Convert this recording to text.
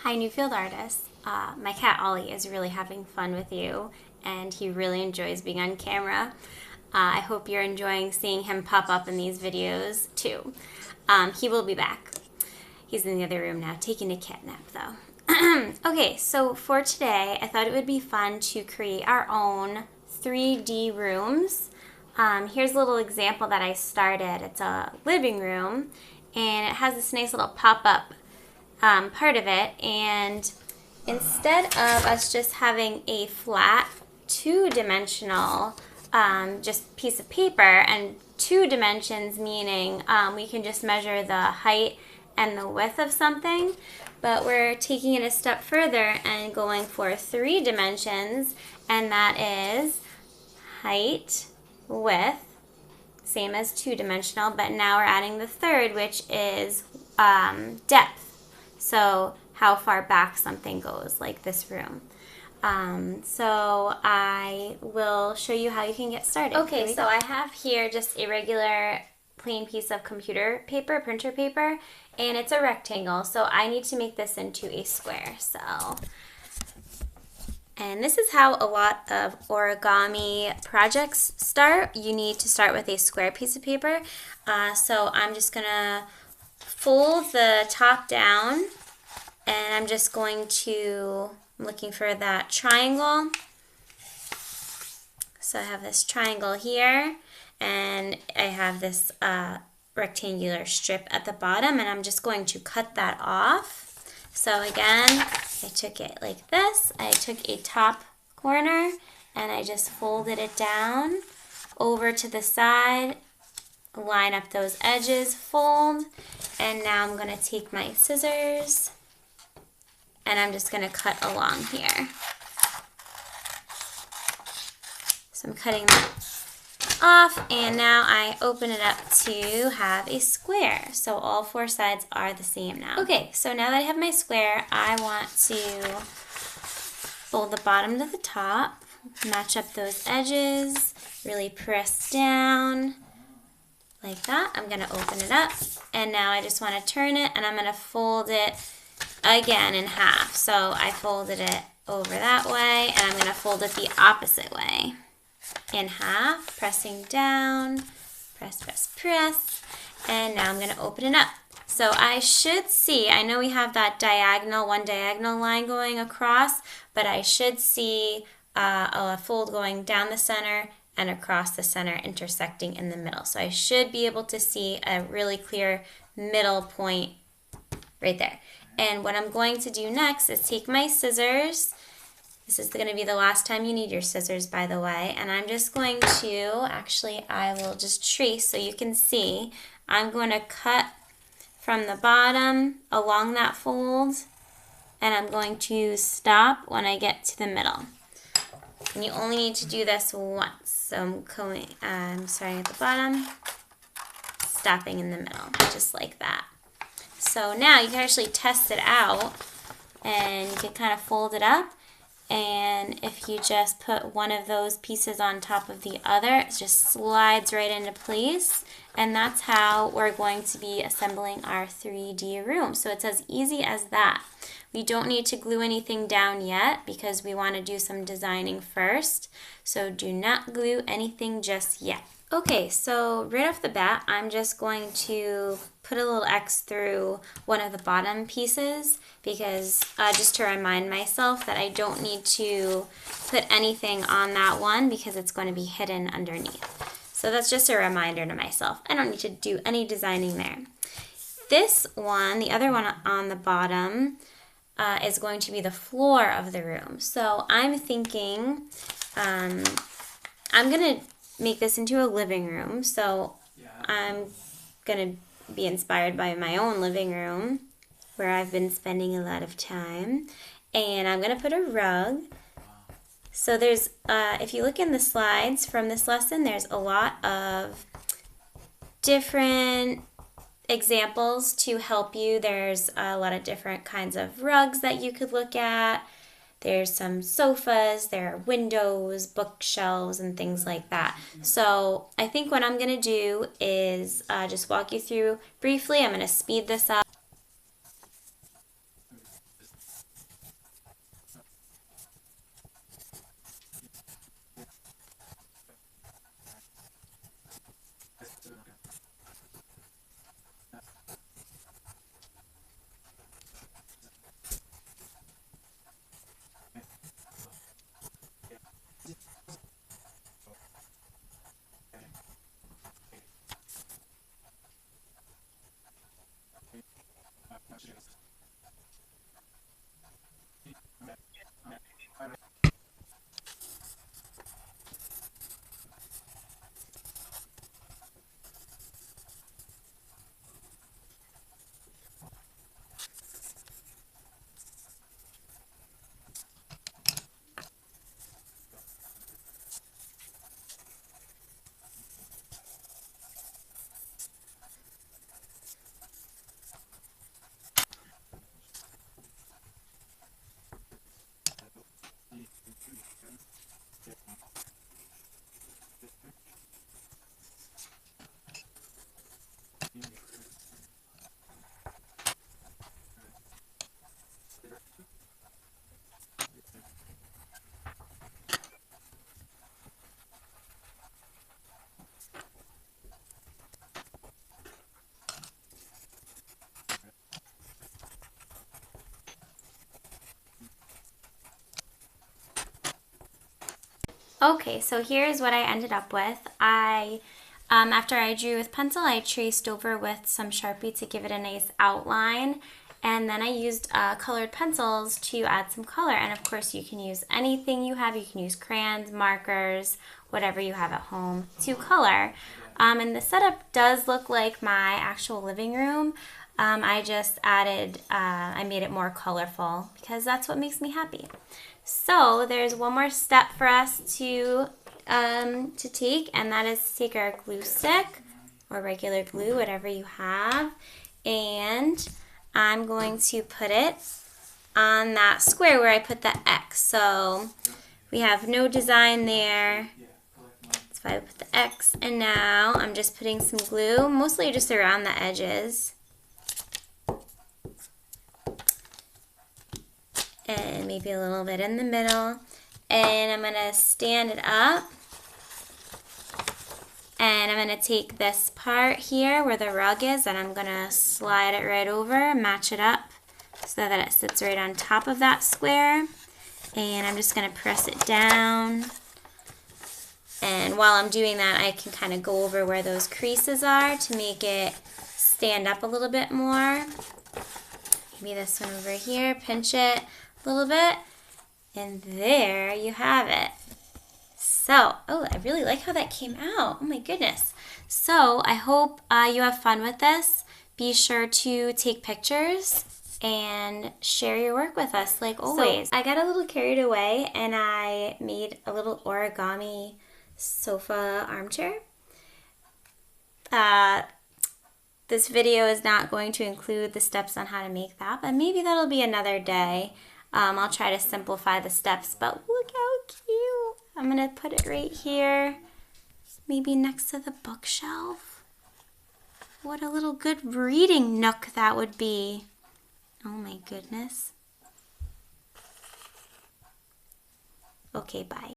Hi, Newfield artists. My cat Ollie is really having fun with you, and he really enjoys being on camera. I hope you're enjoying seeing him pop up in these videos too. He will be back. He's in the other room now, taking a cat nap though. Okay, so for today, I thought it would be fun to create our own 3D rooms. Here's a little example that I started. It's a living room, and it has this nice little pop-up part of it, and instead of us just having a flat two-dimensional just piece of paper, and two dimensions meaning we can just measure the height and the width of something, but we're taking it a step further and going for 3 dimensions, and that is height, width, same as two-dimensional, but now we're adding the third, which is depth. So how far back something goes, like this room. So I will show you how you can get started. Okay, so I have here just a regular plain piece of computer paper, printer paper, and it's a rectangle. So I need to make this into a square. And this is how a lot of origami projects start. You need to start with a square piece of paper. So I'm just gonna fold the top down, and I'm just going to, I'm looking for that triangle. So I have this triangle here, and I have this rectangular strip at the bottom, and I'm just going to cut that off. So again, I took it like this. I took a top corner, and I just folded it down over to the side, line up those edges, fold, and now I'm going to take my scissors and I'm just going to cut along here. So I'm cutting that off, and now I open it up to have a square. So all 4 sides are the same now. Okay, so now that I have my square, I want to fold the bottom to the top, match up those edges, really press down like that. I'm going to open it up, and now I just want to turn it, and I'm going to fold it again in half. So I folded it over that way, and I'm going to fold it the opposite way in half, pressing down, press, press, press, and now I'm going to open it up. So I should see, I know we have that diagonal, one diagonal line going across, but I should see a fold going down the center and across the center, intersecting in the middle. So I should be able to see a really clear middle point right there. And what I'm going to do next is take my scissors. This is going to be the last time you need your scissors, by the way. And I'm just going to, actually I will just trace so you can see. I'm going to cut from the bottom along that fold, and I'm going to stop when I get to the middle. And you only need to do this once. So I'm starting at the bottom, stopping in the middle, just like that. So now you can actually test it out, and you can kind of fold it up, and if you just put one of those pieces on top of the other, it just slides right into place, and that's how we're going to be assembling our 3D room. So it's as easy as that. We don't need to glue anything down yet because we want to do some designing first, so do not glue anything just yet. Okay, so right off the bat, I'm just going to put a little X through one of the bottom pieces because just to remind myself that I don't need to put anything on that one because it's going to be hidden underneath. So that's just a reminder to myself. I don't need to do any designing there. This one, the other one on the bottom, is going to be the floor of the room. So I'm thinking I'm going to make this into a living room. So I'm going to be inspired by my own living room where I've been spending a lot of time. And I'm going to put a rug. So there's, if you look in the slides from this lesson, there's a lot of different examples to help you. There's a lot of different kinds of rugs that you could look at. There's some sofas, there are windows, bookshelves, and things like that. So I think what I'm going to do is just walk you through briefly. I'm going to speed this up. Okay, so here's what I ended up with. After I drew with pencil, I traced over with some Sharpie to give it a nice outline. And then I used colored pencils to add some color. And of course, you can use anything you have. You can use crayons, markers, whatever you have at home to color. And the setup does look like my actual living room. I just added, I made it more colorful because that's what makes me happy. So there's one more step for us to take, and that is to take our glue stick or regular glue, whatever you have, and I'm going to put it on that square where I put the X. So we have no design there. That's why I put the X, and now I'm just putting some glue, mostly just around the edges. And maybe a little bit in the middle. And I'm gonna stand it up. And I'm gonna take this part here where the rug is, and I'm gonna slide it right over, match it up so that it sits right on top of that square. And I'm just gonna press it down. And while I'm doing that, I can kind of go over where those creases are to make it stand up a little bit more. Maybe this one over here, pinch it a little bit, and there you have it. So, oh, I really like how that came out. Oh my goodness. So, I hope you have fun with this. Be sure to take pictures and share your work with us like always. So, I got a little carried away and I made a little origami sofa armchair. This video is not going to include the steps on how to make that, but maybe that'll be another day. I'll try to simplify the steps, but look how cute. I'm gonna put it right here, maybe next to the bookshelf. What a little good reading nook that would be. Oh my goodness. Okay, bye.